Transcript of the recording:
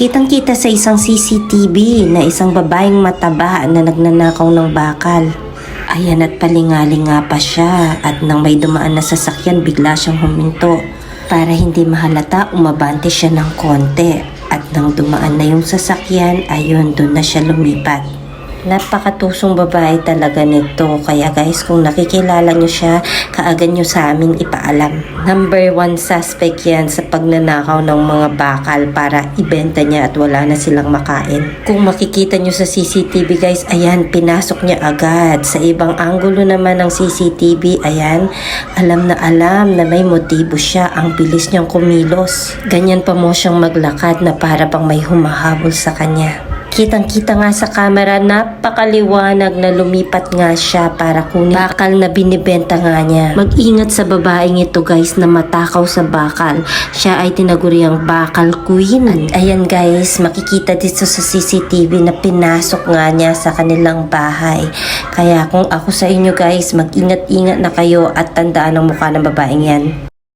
Kitang-kita sa isang CCTV na isang babaeng mataba na nagnanakaw ng bakal. Ayan at palingaling nga pa siya at nang may dumaan na sasakyan bigla siyang huminto. Para hindi mahalata umabante siya ng konti at nang dumaan na yung sasakyan ayun doon na siya lumipat. Napakatusong babae talaga nito kaya guys kung nakikilala nyo siya kaagad nyo sa amin ipaalam. Number 1 suspect yan sa pagnanakaw ng mga bakal para ibenta niya at wala na silang makain. Kung makikita nyo sa CCTV guys ayan pinasok niya agad. Sa ibang anggulo naman ng CCTV ayan alam na may motibo siya, ang bilis niyang kumilos. Ganyan pa mo siyang maglakad na para bang may humahabol sa kanya. Kitang-kita nga sa camera, napakaliwanag na lumipat nga siya para kunin bakal na binibenta nga niya. Mag-ingat sa babaeng ito guys na matakaw sa bakal. Siya ay tinaguriang bakal queen. At ayan guys, makikita dito sa CCTV na pinasok nga niya sa kanilang bahay. Kaya kung ako sa inyo guys, mag-ingat-ingat na kayo at tandaan ang mukha ng babaeng yan.